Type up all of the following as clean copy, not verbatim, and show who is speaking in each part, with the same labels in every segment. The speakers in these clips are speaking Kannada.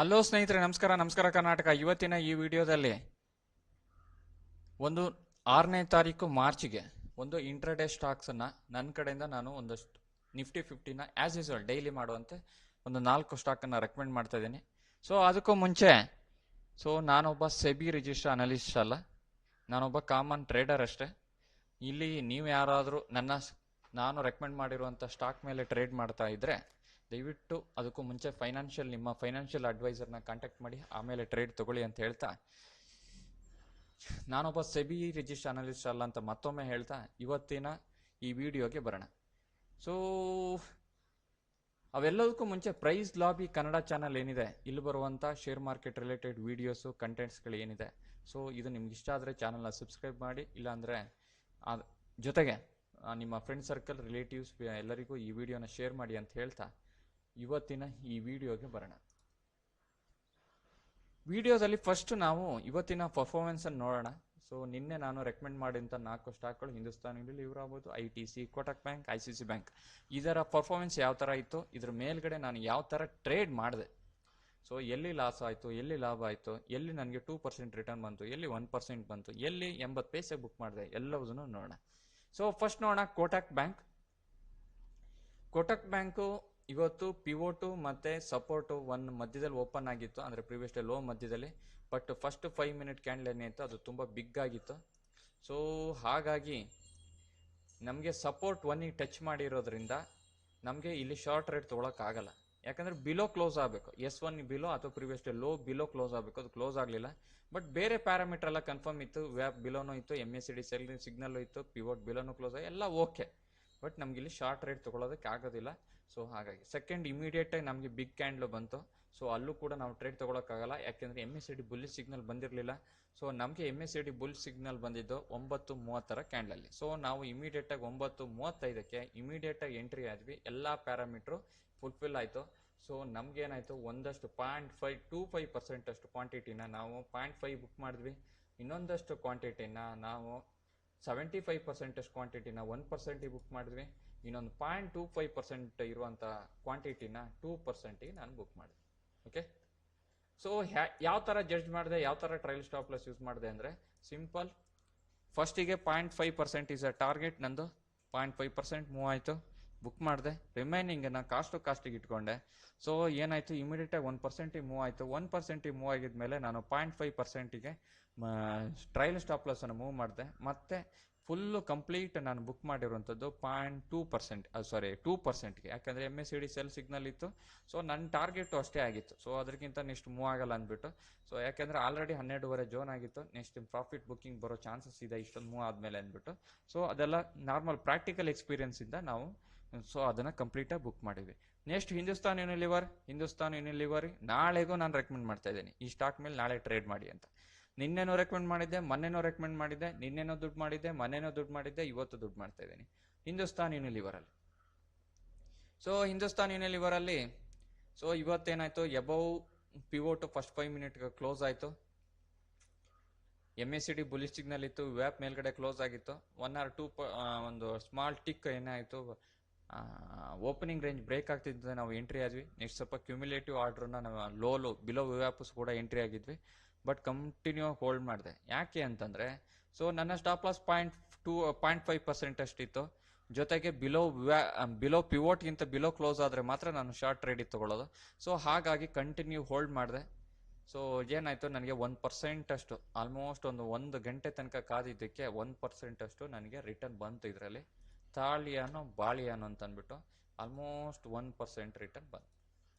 Speaker 1: ಹಲೋ ಸ್ನೇಹಿತರೆ, ನಮಸ್ಕಾರ. ನಮಸ್ಕಾರ ಕರ್ನಾಟಕ. ಇವತ್ತಿನ ಈ ವಿಡಿಯೋದಲ್ಲಿ ಒಂದು 6ನೇ ತಾರೀಕು ಮಾರ್ಚ್ಗೆ ಒಂದು ಇಂಟ್ರಾಡೇ ಸ್ಟಾಕ್ಸನ್ನು ನನ್ನ ಕಡೆಯಿಂದ ನಾನು ಒಂದಷ್ಟು ನಿಫ್ಟಿ 50ನ ಆ್ಯಸ್ ಯೂಸ್ವಲ್ ಡೈಲಿ ಮಾಡುವಂತೆ ಒಂದು 4 ಸ್ಟಾಕನ್ನು ರೆಕಮೆಂಡ್ ಮಾಡ್ತಾ ಇದ್ದೀನಿ. ಸೊ ಅದಕ್ಕೂ ಮುಂಚೆ ನಾನೊಬ್ಬ ಸೆಬಿ ರಿಜಿಸ್ಟರ್ ಅನಲಿಸ್ಟ್ ಅಲ್ಲ, ನಾನೊಬ್ಬ ಕಾಮನ್ ಟ್ರೇಡರ್ ಅಷ್ಟೇ. ಇಲ್ಲಿ ನೀವು ಯಾರಾದರೂ ನಾನು ರೆಕಮೆಂಡ್ ಮಾಡಿರುವಂಥ ಸ್ಟಾಕ್ ಮೇಲೆ ಟ್ರೇಡ್ ಮಾಡ್ತಾ ಇದ್ದರೆ ದಯವಿಟ್ಟು ಅದಕ್ಕೂ ಮುಂಚೆ ನಿಮ್ಮ ಫೈನಾನ್ಷಿಯಲ್ ಅಡ್ವೈಸರ್ನ ಕಾಂಟ್ಯಾಕ್ಟ್ ಮಾಡಿ ಆಮೇಲೆ ಟ್ರೇಡ್ ತಗೊಳ್ಳಿ ಅಂತ ಹೇಳ್ತಾ, ನಾನೊಬ್ಬ ಸೆಬಿ ರಿಜಿಸ್ಟರ್ ಅನಲಿಸ್ಟ್ ಅಲ್ಲ ಅಂತ ಮತ್ತೊಮ್ಮೆ ಹೇಳ್ತಾ ಇವತ್ತಿನ ಈ ವಿಡಿಯೋಗೆ ಬರೋಣ. ಸೊ ಅವೆಲ್ಲದಕ್ಕೂ ಮುಂಚೆ ಪ್ರೈಸ್ ಲಾಬಿ ಕನ್ನಡ ಚಾನಲ್ ಏನಿದೆ, ಇಲ್ಲಿ ಬರುವಂಥ ಶೇರ್ ಮಾರ್ಕೆಟ್ ರಿಲೇಟೆಡ್ ವೀಡಿಯೋಸು ಕಂಟೆಂಟ್ಸ್ಗಳು ಏನಿದೆ, ಸೊ ಇದು ನಿಮ್ಗೆ ಇಷ್ಟ ಆದರೆ ಚಾನಲ್ನ ಸಬ್ಸ್ಕ್ರೈಬ್ ಮಾಡಿ, ಇಲ್ಲಾಂದರೆ ಜೊತೆಗೆ ನಿಮ್ಮ ಫ್ರೆಂಡ್ ಸರ್ಕಲ್, ರಿಲೇಟಿವ್ಸ್ ಎಲ್ಲರಿಗೂ ಈ ವಿಡಿಯೋನ ಶೇರ್ ಮಾಡಿ ಅಂತ ಹೇಳ್ತಾ ಇವತ್ತಿನ ಈ ವಿಡಿಯೋಗೆ ಬರೋಣ. ವಿಡಿಯೋದಲ್ಲಿ ಫಸ್ಟ್ ನಾವು ಇವತ್ತಿನ ಪರ್ಫಾರ್ಮೆನ್ಸನ್ನು ನೋಡೋಣ. ಸೊ ನಿನ್ನೆ ನಾನು ರೆಕಮೆಂಡ್ ಮಾಡಿದಂಥ 4 ಸ್ಟಾಕ್ಗಳು ಹಿಂದೂಸ್ತಾನ್ ಯೂನಿಲಿವರ್ ಆಗ್ಬೋದು, ITC, Kotak bank, ICICI bank, ಇದರ ಪರ್ಫಾರ್ಮೆನ್ಸ್ ಯಾವ ಥರ ಇತ್ತು, ಇದ್ರ ಮೇಲ್ಗಡೆ ನಾನು ಯಾವ ಥರ ಟ್ರೇಡ್ ಮಾಡಿದೆ, ಸೊ ಎಲ್ಲಿ ಲಾಸ್ ಆಯಿತು, ಎಲ್ಲಿ ಲಾಭ ಆಯಿತು, ಎಲ್ಲಿ ನನಗೆ 2% ರಿಟರ್ನ್ ಬಂತು, ಎಲ್ಲಿ 1% ಬಂತು, ಎಲ್ಲಿ 80 ಪೈಸೆ ಬುಕ್ ಮಾಡಿದೆ, ಎಲ್ಲವನ್ನೂ ನೋಡೋಣ. ಸೊ ಫಸ್ಟ್ ನೋಡೋಣ ಕೋಟಕ್ ಬ್ಯಾಂಕ್. ಕೋಟಕ್ ಬ್ಯಾಂಕು ಇವತ್ತು ಪಿವೋಟು ಮತ್ತು ಸಪೋರ್ಟು ಮಧ್ಯದಲ್ಲಿ ಓಪನ್ ಆಗಿತ್ತು, ಅಂದರೆ ಪ್ರಿವಿಯಸ್ ಡೇ ಲೋ ಮಧ್ಯದಲ್ಲಿ. ಬಟ್ ಫಸ್ಟ್ 5 ಮಿನಿಟ್ ಕ್ಯಾಂಡಲ್ ಏನಿತ್ತು ಅದು ತುಂಬ ಬಿಗ್ ಆಗಿತ್ತು. ಸೊ ಹಾಗಾಗಿ ನಮಗೆ ಸಪೋರ್ಟ್ 1ಗೆ ಟಚ್ ಮಾಡಿರೋದ್ರಿಂದ ನಮಗೆ ಇಲ್ಲಿ ಶಾರ್ಟ್ ರೇಟ್ ತೊಗೊಳಕ್ಕಾಗಲ್ಲ. ಯಾಕಂದರೆ ಬಿಲೋ ಕ್ಲೋಸ್ ಆಗಬೇಕು, S1 ಬಿಲೋ ಅಥವಾ previous day low below close ಆಗಬೇಕು. ಅದು ಕ್ಲೋಸ್ ಆಗಲಿಲ್ಲ. ಬಟ್ ಬೇರೆ ಪ್ಯಾರಾಮೀಟರ್ ಎಲ್ಲ ಕನ್ಫರ್ಮ್ ಇತ್ತು. ವ್ಯಾಪ್ ಬಿಲೋನೂ ಇತ್ತು, MACD ಸಿಗ್ನಲ್ಲು ಇತ್ತು, ಪಿವೋಟ್ ಬಿಲೋನು ಕ್ಲೋಸ್ ಆಗಿ ಎಲ್ಲ ಓಕೆ. ಬಟ್ ನಮ್ಗೆ ಇಲ್ಲಿ ಶಾರ್ಟ್ ರೇಟ್ ತೊಗೊಳೋದಕ್ಕೆ ಆಗೋದಿಲ್ಲ. ಸೊ ಹಾಗಾಗಿ ಸೆಕೆಂಡ್ ಇಮಿಡಿಯೇಟಾಗಿ ನಮಗೆ ಬಿಗ್ ಕ್ಯಾಂಡ್ಲು ಬಂತು. ಸೊ ಅಲ್ಲೂ ಕೂಡ ನಾವು ಟ್ರೇಡ್ ತೊಗೊಳಕ್ಕಾಗಲ್ಲ, ಯಾಕೆಂದರೆ MACD ಬುಲ್ ಸಿಗ್ನಲ್ ಬಂದಿರಲಿಲ್ಲ. ಸೊ ನಮಗೆ MACD ಬುಲ್ ಸಿಗ್ನಲ್ ಬಂದಿದ್ದು 9:30 ಕ್ಯಾಂಡಲಲ್ಲಿ. ಸೊ ನಾವು ಇಮಿಡಿಯೇಟಾಗಿ 9:35ಕ್ಕೆ ಇಮಿಡಿಯೇಟಾಗಿ ಎಂಟ್ರಿ ಆದ್ವಿ. ಎಲ್ಲ ಪ್ಯಾರಾಮೀಟ್ರು ಫುಲ್ಫಿಲ್ ಆಯಿತು. ಸೊ ನಮಗೇನಾಯಿತು, ಒಂದಷ್ಟು 0.525% ಅಷ್ಟು ಕ್ವಾಂಟಿಟಿನ ನಾವು 0.5 ಬುಕ್ ಮಾಡಿದ್ವಿ. ಇನ್ನೊಂದಷ್ಟು ಕ್ವಾಂಟಿಟಿನ ನಾವು 75% ಅಷ್ಟು ಕ್ವಾಂಟಿಟಿನ 1% ಬುಕ್ ಮಾಡಿದ್ವಿ. ಇನ್ನೊಂದು 0.25% ಇರುವಂಥ ಕ್ವಾಂಟಿಟಿನ 2% ನಾನು ಬುಕ್ ಮಾಡಿದೆ. ಓಕೆ. ಸೊ ಯಾವ ಥರ ಜಡ್ಜ್ ಮಾಡಿದೆ, ಯಾವ ಥರ ಟ್ರಯಲ್ ಸ್ಟಾಪ್ ಲಾಸ್ ಯೂಸ್ ಮಾಡಿದೆ ಅಂದರೆ ಸಿಂಪಲ್. ಫಸ್ಟಿಗೆ 0.5% ಇಸ್ ಅ ಟಾರ್ಗೆಟ್. ನಂದು 0.5% ಮೂವ್ ಆಯಿತು, ಬುಕ್ ಮಾಡಿದೆ. ರಿಮೈನಿಂಗನ್ನು ಕಾಸ್ಟಿಗೆ ಇಟ್ಕೊಂಡೆ. ಸೊ ಏನಾಯಿತು, ಇಮಿಡಿಯೇಟಾಗಿ 1% ಮೂವ್ ಆಯಿತು. 1% ಮೂವ್ ಆಗಿದ್ಮೇಲೆ ನಾನು 0.5%ಗೆ ಟ್ರಯಲ್ ಸ್ಟಾಪ್ ಲಾಸನ್ನು ಮೂವ್ ಮಾಡಿದೆ. ಮತ್ತು ಫುಲ್ಲು ಕಂಪ್ಲೀಟ್ ನಾನು ಬುಕ್ ಮಾಡಿರುವಂಥದ್ದು 2%ಗೆ, ಯಾಕಂದರೆ MACD ಸಿಗ್ನಲ್ ಇತ್ತು. ಸೊ ನನ್ನ ಟಾರ್ಗೆಟು ಅಷ್ಟೇ ಆಗಿತ್ತು. ಸೊ ಅದಕ್ಕಿಂತ ನೆಕ್ಸ್ಟ್ ಮೂವ್ ಆಗಲ್ಲ ಅಂದ್ಬಿಟ್ಟು, ಸೊ ಯಾಕೆಂದರೆ ಆಲ್ರೆಡಿ 12.5 ಜೋನ್ ಆಗಿತ್ತು. ನೆಕ್ಸ್ಟ್ ಪ್ರಾಫಿಟ್ ಬುಕ್ಕಿಂಗ್ ಬರೋ ಚಾನ್ಸಸ್ ಇದೆ ಇಷ್ಟೊಂದು ಮೂವ್ ಆದಮೇಲೆ ಅಂದ್ಬಿಟ್ಟು. ಸೊ ಅದೆಲ್ಲ ನಾರ್ಮಲ್ ಪ್ರಾಕ್ಟಿಕಲ್ ಎಕ್ಸ್ಪೀರಿಯನ್ಸಿಂದ ನಾವು ಅದನ್ನು ಕಂಪ್ಲೀಟಾಗಿ ಬುಕ್ ಮಾಡಿದ್ವಿ. ನೆಕ್ಸ್ಟ್ ಹಿಂದೂಸ್ತಾನ್ ಯೂನಿಲಿವರ್ ನಾಳೆಗೂ ನಾನು ರೆಕಮೆಂಡ್ ಮಾಡ್ತಾ ಇದ್ದೀನಿ, ಈ ಸ್ಟಾಕ್ ಮೇಲೆ ನಾಳೆ ಟ್ರೇಡ್ ಮಾಡಿ ಅಂತ. ನಿನ್ನೆನೂ ರೆಕಮೆಂಡ್ ಮಾಡಿದ್ದೆ, ಮೊನ್ನೆನೂ ರೆಕಮೆಂಡ್ ಮಾಡಿದ್ದೆ, ನಿನ್ನೆನೂ ದುಡ್ಡು ಮಾಡಿದ್ದೆ, ಮೊನ್ನೆನೂ ದುಡ್ಡು ಮಾಡಿದ್ದೆ, ಇವತ್ತು ದುಡ್ಡು ಮಾಡ್ತಾ ಇದ್ದೀನಿ ಹಿಂದೂಸ್ತಾನ್ ಯೂನಿಲಿವರಲ್ಲಿ. ಸೊ ಹಿಂದೂಸ್ತಾನ್ ಯೂನಿಲಿವರಲ್ಲಿ ಇವತ್ತೇನಾಯಿತು, ಎಬವ್ ಪಿವೋಟು ಫಸ್ಟ್ 5 ಮಿನಿಟ್ಗೆ ಕ್ಲೋಸ್ ಆಯಿತು. MACD ಬುಲಿಶ್ ಸಿಗ್ನಲ್ ಇತ್ತು, ವ್ಯಾಪ್ ಮೇಲ್ಗಡೆ ಕ್ಲೋಸ್ ಆಗಿತ್ತು. 1 or 2 ಒಂದು ಸ್ಮಾಲ್ ಟಿಕ್ ಏನಾಯಿತು, ಓಪನಿಂಗ್ ರೇಂಜ್ ಬ್ರೇಕ್ ಆಗ್ತಿದ್ದೆ, ನಾವು ಎಂಟ್ರಿ ಆದ್ವಿ. ನೆಕ್ಸ್ಟ್ ಸ್ವಲ್ಪ ಕ್ಯುಮ್ಯುಲೇಟಿವ್ ಆರ್ಡ್ರನ್ನ ನಾವು ಬಿಲೋ ವ್ಯಾಪ್ಸ್ ಕೂಡ ಎಂಟ್ರಿ ಆಗಿದ್ವಿ. ಬಟ್ ಕಂಟಿನ್ಯೂ ಹೋಲ್ಡ್ ಮಾಡಿದೆ. ಯಾಕೆ ಅಂತಂದರೆ, ಸೊ ನನ್ನ ಸ್ಟಾಪ್ ಲಾಸ್ 0.5% ಅಷ್ಟಿತ್ತು. ಜೊತೆಗೆ ಬಿಲೋ ಪಿವೋಟ್ಗಿಂತ ಬಿಲೋ ಕ್ಲೋಸ್ ಆದರೆ ಮಾತ್ರ ನಾನು ಶಾರ್ಟ್ ಟ್ರೇಡಿಗೆ ತೊಗೊಳ್ಳೋದು. ಸೊ ಹಾಗಾಗಿ ಕಂಟಿನ್ಯೂ ಹೋಲ್ಡ್ ಮಾಡಿದೆ. ಸೊ ಏನಾಯಿತು, ನನಗೆ 1% ಅಷ್ಟು, ಆಲ್ಮೋಸ್ಟ್ ಒಂದು ಗಂಟೆ ತನಕ ಕಾದಿದ್ದಕ್ಕೆ 1% ಅಷ್ಟು ನನಗೆ ರಿಟರ್ನ್ ಬಂತು. ಇದರಲ್ಲಿ ತಾಳಿಯಾನೋ ಬಾಳಿಯಾನೋ ಅಂತ ಅಂದ್ಬಿಟ್ಟು ಆಲ್ಮೋಸ್ಟ್ 1% ರಿಟರ್ನ್ ಬಂತು.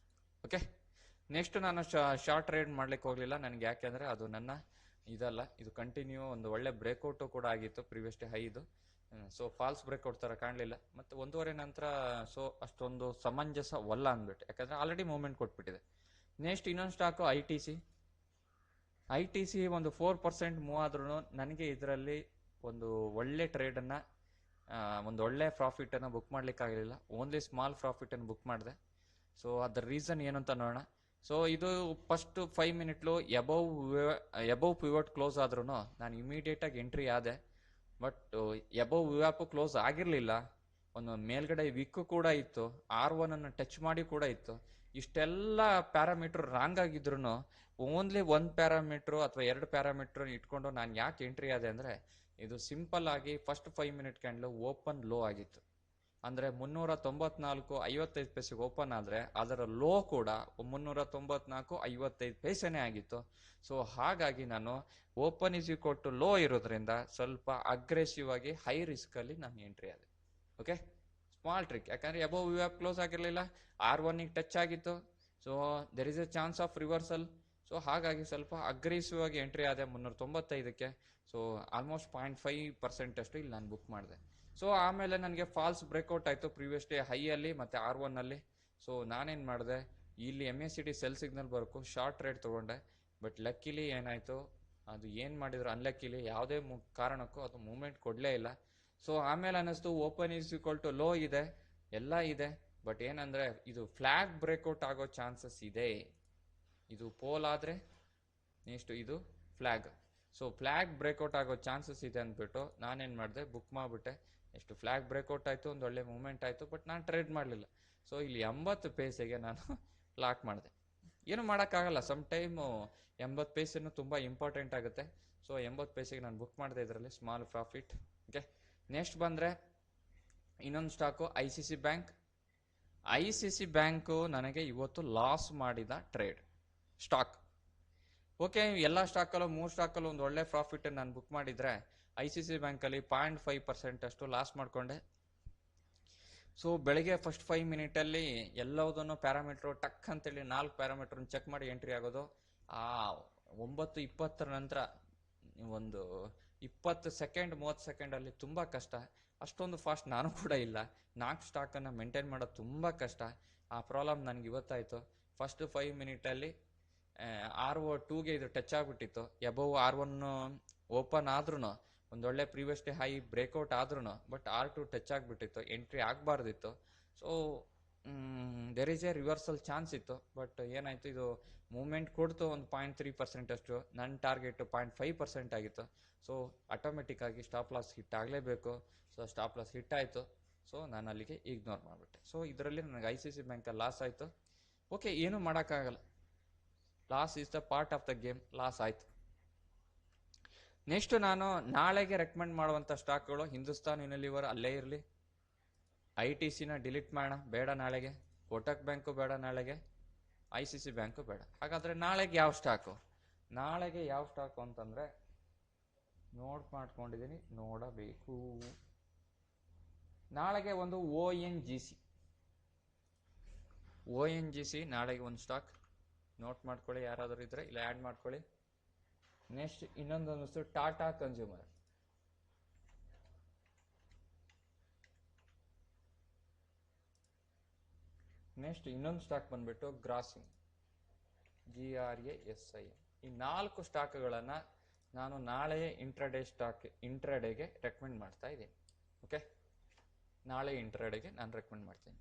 Speaker 1: ಓಕೆ. ನೆಕ್ಸ್ಟ್ ನಾನು ಶಾರ್ಟ್ ಟ್ರೇಡ್ ಮಾಡ್ಲಿಕ್ಕೆ ಹೋಗಲಿಲ್ಲ ನನಗೆ, ಯಾಕೆಂದರೆ ಅದು ನನ್ನ ಇದಲ್ಲ. ಇದು ಕಂಟಿನ್ಯೂ ಒಂದು ಒಳ್ಳೆ ಬ್ರೇಕ್ಔಟು ಕೂಡ ಆಗಿತ್ತು, ಪ್ರಿವಿಯಸ್ ಡೇ ಹೈ ಇದು. ಸೊ ಫಾಲ್ಸ್ ಬ್ರೇಕ್ಔಟ್ ಥರ ಕಾಣಲಿಲ್ಲ. ಮತ್ತು 1:30 ನಂತರ ಸೊ ಅಷ್ಟೊಂದು ಸಮಂಜಸವಲ್ಲ ಅಂದ್ಬಿಟ್ಟು, ಯಾಕಂದರೆ ಆಲ್ರೆಡಿ ಮೂವ್ಮೆಂಟ್ ಕೊಟ್ಬಿಟ್ಟಿದೆ. ನೆಕ್ಸ್ಟ್ ಇನ್ನೊಂದು ಸ್ಟಾಕು ITC ಒಂದು 4% ಮೂವ್ ಆದ್ರೂ ನನಗೆ ಇದರಲ್ಲಿ ಒಂದು ಒಳ್ಳೆ ಟ್ರೇಡನ್ನು, ಒಂದು ಒಳ್ಳೆ ಪ್ರಾಫಿಟನ್ನು ಬುಕ್ ಮಾಡಲಿಕ್ಕಾಗಲಿಲ್ಲ. ಓನ್ಲಿ ಸ್ಮಾಲ್ ಪ್ರಾಫಿಟನ್ನು ಬುಕ್ ಮಾಡಿದೆ. ಸೊ ಅದರ ರೀಸನ್ ಏನು ಅಂತ ನೋಡೋಣ. ಸೊ ಇದು ಫಸ್ಟ್ 5 ಮಿನಿಟ್ಲು ಎಬವ್ ಪಿವೋಟ್ ಕ್ಲೋಸ್ ಆದ್ರೂ ನಾನು ಇಮಿಡಿಯೇಟಾಗಿ ಎಂಟ್ರಿ ಆದೆ. ಬಟ್ ಎಬವ್ ವ್ಯಾಪು ಕ್ಲೋಸ್ ಆಗಿರಲಿಲ್ಲ. ಒಂದು ಮೇಲ್ಗಡೆ ವಿಕ್ಕು ಕೂಡ ಇತ್ತು, R1 ಟಚ್ ಮಾಡಿ ಕೂಡ ಇತ್ತು. ಇಷ್ಟೆಲ್ಲ ಪ್ಯಾರಾಮೀಟ್ರ್ ರಾಂಗ್ ಆಗಿದ್ರು ಓನ್ಲಿ ಒಂದು ಪ್ಯಾರಾಮೀಟ್ರು ಅಥವಾ 2 ಪ್ಯಾರಾಮೀಟ್ರ್ ಇಟ್ಕೊಂಡು ನಾನು ಯಾಕೆ ಎಂಟ್ರಿ ಆದೆ ಅಂದರೆ, ಇದು ಸಿಂಪಲ್ ಆಗಿ first 5 minute candle open low ಆಗಿತ್ತು. ಅಂದರೆ 394.55 ಓಪನ್ ಆದರೆ ಅದರ ಲೋ ಕೂಡ 394.55 ಆಗಿತ್ತು. ಸೊ ಹಾಗಾಗಿ ನಾನು open is equal to low ಇರೋದ್ರಿಂದ ಸ್ವಲ್ಪ ಅಗ್ರೆಸಿವ್ ಆಗಿ ಹೈ ರಿಸ್ಕಲ್ಲಿ ನಾನು ಎಂಟ್ರಿ ಆದೆ. Okay, small trick. ಯಾಕಂದರೆ ಅಬೋವ್ ಯು ಹ್ಯಾವ್ ಕ್ಲೋಸ್ ಆಗಿರಲಿಲ್ಲ, R1ಗೆ ಟಚ್ ಆಗಿತ್ತು. So there is a chance of reversal. So ಹಾಗಾಗಿ ಸ್ವಲ್ಪ ಅಗ್ರೆಸಿವ್ ಆಗಿ ಎಂಟ್ರಿ ಆದೆ 395ಕ್ಕೆ. ಸೊ ಆಲ್ಮೋಸ್ಟ್ 0.5% ಅಷ್ಟು ಇಲ್ಲಿ ನಾನು ಬುಕ್ ಮಾಡಿದೆ. ಸೊ ಆಮೇಲೆ ನನಗೆ ಫಾಲ್ಸ್ ಬ್ರೇಕ್ಔಟ್ ಆಯಿತು ಪ್ರೀವಿಯಸ್ ಡೇ ಹೈಯಲ್ಲಿ ಮತ್ತು R1ನಲ್ಲಿ. ಸೊ ನಾನೇನು ಮಾಡಿದೆ, ಇಲ್ಲಿ MACD ಸೆಲ್ ಸಿಗ್ನಲ್ ಬರೋಕ್ಕೂ ಶಾರ್ಟ್ ಟ್ರೇಡ್ ತೊಗೊಂಡೆ. ಬಟ್ ಲಕ್ಕಿಲಿ ಏನಾಯಿತು, ಅದು ಏನು ಮಾಡಿದ್ರು ಅನ್ಲಕ್ಕಿಲಿ ಯಾವುದೇ ಕಾರಣಕ್ಕೂ ಅದು ಮೂವ್ಮೆಂಟ್ ಕೊಡಲೇ ಇಲ್ಲ. ಸೊ ಆಮೇಲೆ ಅನ್ನಿಸ್ತು open is equal to low ಇದೆ, ಎಲ್ಲ ಇದೆ. ಬಟ್ ಏನಂದರೆ ಇದು ಫ್ಲ್ಯಾಗ್ ಬ್ರೇಕ್ಔಟ್ ಆಗೋ ಚಾನ್ಸಸ್ ಇದೆ. ಇದು ಪೋಲ್ ಆದರೆ ನೆಕ್ಸ್ಟ್ ಇದು ಫ್ಲ್ಯಾಗ್. ಸೊ ಫ್ಲ್ಯಾಗ್ ಬ್ರೇಕ್ಔಟ್ ಆಗೋ ಚಾನ್ಸಸ್ ಇದೆ ಅಂದ್ಬಿಟ್ಟು ನಾನೇನು ಮಾಡಿದೆ, ಬುಕ್ ಮಾಡಿಬಿಟ್ಟೆ. ಎಷ್ಟು ಫ್ಲ್ಯಾಗ್ ಬ್ರೇಕ್ಔಟ್ ಆಯಿತು, ಒಂದು ಒಳ್ಳೆ ಮೂವ್ಮೆಂಟ್ ಆಯಿತು. ಬಟ್ ನಾನು ಟ್ರೇಡ್ ಮಾಡಲಿಲ್ಲ. ಸೊ ಇಲ್ಲಿ 80 ಪೈಸೆಗೆ ನಾನು ಲಾಕ್ ಮಾಡಿದೆ. ಏನು ಮಾಡೋಕ್ಕಾಗಲ್ಲ, ಸಮ್ ಟೈಮು 80 ಪೈಸೆನೂ ತುಂಬ ಇಂಪಾರ್ಟೆಂಟ್ ಆಗುತ್ತೆ. ಸೊ 80 ಪೈಸೆಗೆ ನಾನು ಬುಕ್ ಮಾಡಿದೆ, ಇದರಲ್ಲಿ ಸ್ಮಾಲ್ ಪ್ರಾಫಿಟ್. ಓಕೆ, ನೆಕ್ಸ್ಟ್ ಬಂದರೆ ಇನ್ನೊಂದು stock ICC bank. ICC bank ನನಗೆ ಇವತ್ತು ಲಾಸ್ ಮಾಡಿದ ಟ್ರೇಡ್ ಸ್ಟಾಕ್. ಓಕೆ, ಎಲ್ಲ ಸ್ಟಾಕಲ್ಲೂ 3 ಸ್ಟಾಕಲ್ಲೂ ಒಂದು ಒಳ್ಳೆ ಪ್ರಾಫಿಟ್ ನಾನು ಬುಕ್ ಮಾಡಿದರೆ ICC ಬ್ಯಾಂಕಲ್ಲಿ 0.5% ಅಷ್ಟು ಲಾಸ್ ಮಾಡಿಕೊಂಡೆ. ಸೊ ಬೆಳಗ್ಗೆ ಫಸ್ಟ್ 5 ಮಿನಿಟಲ್ಲಿ ಎಲ್ಲದನ್ನು ಪ್ಯಾರಾಮೀಟ್ರು ಟಕ್ ಅಂತೇಳಿ 4 ಪ್ಯಾರಾಮೀಟ್ರನ್ನ ಚೆಕ್ ಮಾಡಿ ಎಂಟ್ರಿ ಆಗೋದು. ಆ 9:20 ನಂತರ ಒಂದು 20 ಸೆಕೆಂಡ್ 30 ಸೆಕೆಂಡಲ್ಲಿ ತುಂಬ ಕಷ್ಟ. ಅಷ್ಟೊಂದು ಫಾಸ್ಟ್ ನಾನು ಕೂಡ ಇಲ್ಲ. 4 ಸ್ಟಾಕನ್ನು ಮೇಂಟೈನ್ ಮಾಡೋದು ತುಂಬ ಕಷ್ಟ. ಆ ಪ್ರಾಬ್ಲಮ್ ನನಗೆ ಇವತ್ತಾಯಿತು. ಫಸ್ಟ್ 5 ಮಿನಿಟಲ್ಲಿ R2ಗೆ ಇದು ಟಚ್ ಆಗಿಬಿಟ್ಟಿತ್ತು. ಎಬೋವ್ R1 ಓಪನ್ ಆದ್ರೂ ಒಂದೊಳ್ಳೆ ಪ್ರೀವಿಯಸ್ ಡೇ ಹೈ ಬ್ರೇಕ್ಔಟ್ ಆದ್ರೂ ಬಟ್ R2 ಟಚ್ ಆಗಿಬಿಟ್ಟಿತ್ತು, ಎಂಟ್ರಿ ಆಗಬಾರ್ದಿತ್ತು. So there is a reversal chance ಇತ್ತು. ಬಟ್ ಏನಾಯಿತು, ಇದು ಮೂವ್ಮೆಂಟ್ ಕೊಡ್ತು ಒಂದು 0.3% ಅಷ್ಟು. ನನ್ನ ಟಾರ್ಗೆಟ್ 0.5% ಆಗಿತ್ತು. ಸೊ ಆಟೋಮೆಟಿಕ್ಕಾಗಿ ಸ್ಟಾಪ್ ಲಾಸ್ ಹಿಟ್ ಆಗಲೇಬೇಕು. ಸೊ ಸ್ಟಾಪ್ ಲಾಸ್ ಹಿಟ್ ಆಯಿತು. ಸೊ ನಾನು ಅಲ್ಲಿಗೆ ಇಗ್ನೋರ್ ಮಾಡಿಬಿಟ್ಟೆ. ಸೊ ಇದರಲ್ಲಿ ನನಗೆ ICC ಬ್ಯಾಂಕಲ್ಲಿ ಲಾಸ್ ಆಯಿತು. ಓಕೆ, ಏನೂ ಮಾಡೋಕ್ಕಾಗಲ್ಲ, loss is the part of the game. Loss ಆಯಿತು. ನೆಕ್ಸ್ಟ್ ನಾನು ನಾಳೆಗೆ ರೆಕಮೆಂಡ್ ಮಾಡುವಂಥ ಸ್ಟಾಕ್ಗಳು ಹಿಂದೂಸ್ತಾನ್ ಯುನಿಲಿವರ್ ಅಲ್ಲೇ ಇರಲಿ. ITCನ ಡಿಲೀಟ್ ಮಾಡೋಣ, ಬೇಡ ನಾಳೆಗೆ. ಕೋಟಕ್ ಬ್ಯಾಂಕು ಬೇಡ ನಾಳೆಗೆ, ICC ಬ್ಯಾಂಕು ಬೇಡ. ಹಾಗಾದರೆ ನಾಳೆಗೆ ಯಾವ ಸ್ಟಾಕು? ನಾಳೆಗೆ ಯಾವ ಸ್ಟಾಕು ಅಂತಂದರೆ ನೋಟ್ ಮಾಡ್ಕೊಂಡಿದ್ದೀನಿ, ನೋಡಬೇಕು. ನಾಳೆಗೆ ಒಂದು ONGC ನಾಳೆಗೆ ಒಂದು ಸ್ಟಾಕ್ ನೋಟ್ ಮಾಡ್ಕೊಳ್ಳಿ, ಯಾರಾದರೂ ಇದ್ರೆ ಇಲ್ಲ ಆ್ಯಡ್ ಮಾಡ್ಕೊಳ್ಳಿ. ನೆಕ್ಸ್ಟ್ ಇನ್ನೊಂದು ಟಾಟಾ ಕನ್ಸ್ಯೂಮರ್. ನೆಕ್ಸ್ಟ್ ಇನ್ನೊಂದು ಸ್ಟಾಕ್ ಬಂದ್ಬಿಟ್ಟು ಗ್ರಾಸಿಮ್, GRASIM. ಈ 4 ಸ್ಟಾಕ್ಗಳನ್ನು ನಾನು ನಾಳೆ ಇಂಟ್ರಾಡೇಗೆ ರೆಕಮೆಂಡ್ ಮಾಡ್ತಾ ಇದ್ದೀನಿ. ಓಕೆ, ನಾಳೆ ಇಂಟ್ರಾಡೇಗೆ ನಾನು ರೆಕಮೆಂಡ್ ಮಾಡ್ತೀನಿ.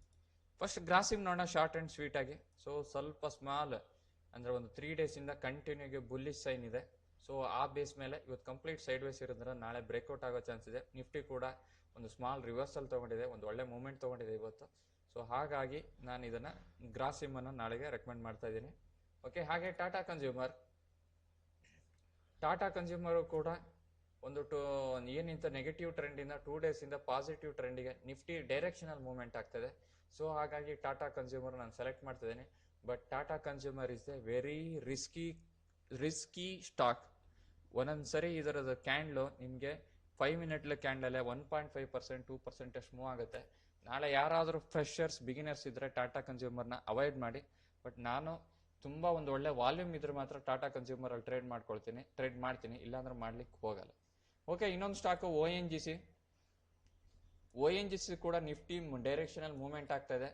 Speaker 1: ಫಸ್ಟ್ ಗ್ರಾಸಿಮ್ ನೋಡೋಣ ಶಾರ್ಟ್ ಆ್ಯಂಡ್ ಸ್ವೀಟ್ ಆಗಿ. ಸೊ ಸ್ವಲ್ಪ ಸ್ಮಾಲ್ ಅಂದರೆ ಒಂದು 3 ಡೇಸಿಂದ ಕಂಟಿನ್ಯೂಗೆ ಬುಲ್ಲಿಶ್ ಸೈನ್ ಇದೆ. ಸೊ ಆ ಬೇಸ್ ಮೇಲೆ ಇವತ್ತು ಕಂಪ್ಲೀಟ್ ಸೈಡ್ ವೇಸ್ ಇರೋದ್ರಿಂದ ನಾಳೆ ಬ್ರೇಕ್ಔಟ್ ಆಗೋ ಚಾನ್ಸ್ ಇದೆ. ನಿಫ್ಟಿ ಕೂಡ ಒಂದು ಸ್ಮಾಲ್ ರಿವರ್ಸಲ್ ತೊಗೊಂಡಿದೆ, ಒಂದು ಒಳ್ಳೆ ಮೂವ್ಮೆಂಟ್ ತೊಗೊಂಡಿದೆ ಇವತ್ತು. ಸೊ ಹಾಗಾಗಿ ನಾನು ಇದನ್ನು ಗ್ರಾಸಿಮನ್ನು ನಾಳೆಗೆ ರೆಕಮೆಂಡ್ ಮಾಡ್ತಾ ಇದ್ದೀನಿ. ಓಕೆ, ಹಾಗೆ ಟಾಟಾ ಕನ್ಸ್ಯೂಮರು ಕೂಡ ಒಂದು ಏನಿಂತ ನೆಗೆಟಿವ್ ಟ್ರೆಂಡಿಂದ 2 ಡೇಸಿಂದ ಪಾಸಿಟಿವ್ ಟ್ರೆಂಡಿಗೆ ನಿಫ್ಟಿ ಡೈರೆಕ್ಷನಲ್ ಮೂವ್ಮೆಂಟ್ ಆಗ್ತದೆ. ಸೊ ಹಾಗಾಗಿ ಟಾಟಾ ಕನ್ಸ್ಯೂಮರ್ ನಾನು ಸೆಲೆಕ್ಟ್ ಮಾಡ್ತಿದ್ದೀನಿ. But Tata consumer is a very risky stock. ಒಂದೊಂದು ಸರಿ ಇದರದ್ದು ಕ್ಯಾಂಡ್ಲು ನಿಮಗೆ 5 ಮಿನಿಟ್ಲ ಕ್ಯಾಂಡಲ್ಲೇ 1.5% 2% ಅಷ್ಟು ಮೂವ್ ಆಗುತ್ತೆ. ನಾಳೆ ಯಾರಾದರೂ ಫ್ರೆಷರ್ಸ್ ಬಿಗಿನರ್ಸ್ ಇದ್ದರೆ ಟಾಟಾ ಕನ್ಸ್ಯೂಮರ್ನ ಅವಾಯ್ಡ್ ಮಾಡಿ. ಬಟ್ ನಾನು ತುಂಬ ಒಂದು ಒಳ್ಳೆ ವಾಲ್ಯೂಮ್ ಇದ್ರೆ ಮಾತ್ರ ಟಾಟಾ ಕನ್ಸ್ಯೂಮರಲ್ಲಿ ಟ್ರೇಡ್ ಮಾಡ್ತೀನಿ, ಇಲ್ಲಾಂದ್ರೆ ಮಾಡ್ಲಿಕ್ಕೆ ಹೋಗಲ್ಲ. ಓಕೆ, ಇನ್ನೊಂದು ಸ್ಟಾಕು ONGC ಕೂಡ ನಿಫ್ಟಿ ಡೈರೆಕ್ಷನಲ್ ಮೂವ್ಮೆಂಟ್ ಆಗ್ತಾ ಇದೆ.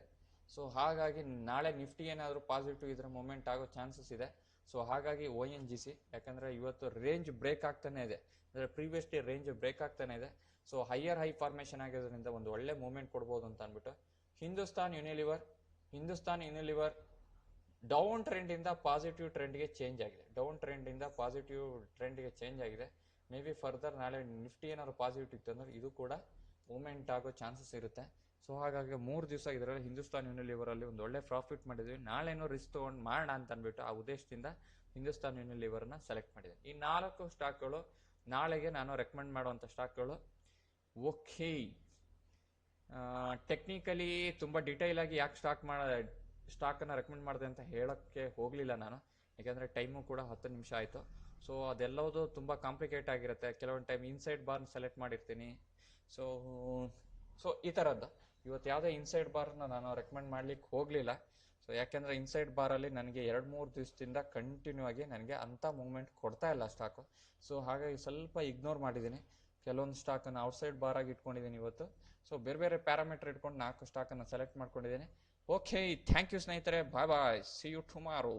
Speaker 1: ಸೊ ಹಾಗಾಗಿ ನಾಳೆ ನಿಫ್ಟಿ ಏನಾದರೂ ಪಾಸಿಟಿವ್ ಇದ್ರೆ ಮೂವ್ಮೆಂಟ್ ಆಗೋ ಚಾನ್ಸಸ್ ಇದೆ. ಸೊ ಹಾಗಾಗಿ ONGC, ಯಾಕಂದರೆ ಇವತ್ತು ರೇಂಜ್ ಬ್ರೇಕ್ ಆಗ್ತಾನೆ ಇದೆ, ಅಂದರೆ ಪ್ರೀವಿಯಸ್ ಡೇ ರೇಂಜ್ ಬ್ರೇಕ್ ಆಗ್ತಾನೆ ಇದೆ. ಸೊ ಹೈಯರ್ ಹೈ ಫಾರ್ಮೇಷನ್ ಆಗಿರೋದ್ರಿಂದ ಒಂದು ಒಳ್ಳೆ ಮೂವ್ಮೆಂಟ್ ಕೊಡ್ಬೋದು ಅಂತ ಅಂದ್ಬಿಟ್ಟು ಹಿಂದೂಸ್ತಾನ್ ಯುನಿಲಿವರ್ ಡೌನ್ ಟ್ರೆಂಡಿಂದ ಪಾಸಿಟಿವ್ ಟ್ರೆಂಡ್ಗೆ ಚೇಂಜ್ ಆಗಿದೆ. ಮೇ ಬಿ ಫರ್ದರ್ ನಾಳೆ ನಿಫ್ಟಿ ಏನಾದ್ರು ಪಾಸಿಟಿವ್ ಇತ್ತು ಅಂದ್ರೆ ಇದು ಕೂಡ ಮೂವ್ಮೆಂಟ್ ಆಗೋ ಚಾನ್ಸಸ್ ಇರುತ್ತೆ. ಸೊ ಹಾಗಾಗಿ 3 ದಿವಸ ಇದರಲ್ಲಿ ಹಿಂದೂಸ್ತಾನ್ ಯೂನಿಲಿವರಲ್ಲಿ ಒಂದು ಒಳ್ಳೆ ಪ್ರಾಫಿಟ್ ಮಾಡಿದ್ವಿ. ನಾಳೆನೋ ರಿಸ್ಕ್ ತೊಗೊಂಡು ಮಾಡೋಣ ಅಂತ ಅಂದ್ಬಿಟ್ಟು ಆ ಉದ್ದೇಶದಿಂದ ಹಿಂದೂಸ್ತಾನ್ ಯೂನಿಲಿವರ್ನ ಸೆಲೆಕ್ಟ್ ಮಾಡಿದೆ. ಈ 4 ಸ್ಟಾಕ್ಗಳು ನಾಳೆಗೆ ನಾನು ರೆಕಮೆಂಡ್ ಮಾಡುವಂಥ ಸ್ಟಾಕ್ಗಳು. ಓಕೆ, ಟೆಕ್ನಿಕಲಿ ತುಂಬ ಡೀಟೇಲ್ ಆಗಿ ಯಾಕೆ ಸ್ಟಾಕನ್ನು ರೆಕಮೆಂಡ್ ಮಾಡಿದೆ ಅಂತ ಹೇಳೋಕ್ಕೆ ಹೋಗಲಿಲ್ಲ ನಾನು, ಯಾಕೆಂದರೆ ಟೈಮು ಕೂಡ 10 ನಿಮಿಷ ಆಯಿತು. ಸೊ ಅದೆಲ್ಲವುದು ತುಂಬ ಕಾಂಪ್ಲಿಕೇಟ್ ಆಗಿರುತ್ತೆ. ಕೆಲವೊಂದು ಟೈಮ್ ಇನ್ಸೈಡ್ ಬಾರ್ನ ಸೆಲೆಕ್ಟ್ ಮಾಡಿರ್ತೀನಿ. ಸೊ ಈ ಥರದ್ದು ಇವತ್ತು ಯಾವುದೇ ಇನ್ಸೈಡ್ ಬಾರ್ನ ನಾನು ರೆಕಮೆಂಡ್ ಮಾಡ್ಲಿಕ್ಕೆ ಹೋಗಲಿಲ್ಲ. ಸೊ ಯಾಕೆಂದರೆ ಇನ್ಸೈಡ್ ಬಾರಲ್ಲಿ ನನಗೆ 2-3 ದಿವಸದಿಂದ ಕಂಟಿನ್ಯೂ ಆಗಿ ನನಗೆ ಅಂಥ ಮೂವ್ಮೆಂಟ್ ಕೊಡ್ತಾ ಇಲ್ಲ ಸ್ಟಾಕು. ಸೊ ಹಾಗಾಗಿ ಸ್ವಲ್ಪ ಇಗ್ನೋರ್ ಮಾಡಿದ್ದೀನಿ. ಕೆಲವೊಂದು ಸ್ಟಾಕನ್ನು ಔಟ್ಸೈಡ್ ಬಾರಾಗಿ ಇಟ್ಕೊಂಡಿದ್ದೀನಿ ಇವತ್ತು. ಸೊ ಬೇರೆ ಬೇರೆ ಪ್ಯಾರಾಮೀಟರ್ ಇಟ್ಕೊಂಡು 4 ಸ್ಟಾಕನ್ನು ಸೆಲೆಕ್ಟ್ ಮಾಡ್ಕೊಂಡಿದ್ದೀನಿ. ಓಕೆ, ಥ್ಯಾಂಕ್ ಯು ಸ್ನೇಹಿತರೆ, ಬಾಯ್ ಬಾಯ್, ಸಿ ಯು ಟುಮಾರೋ.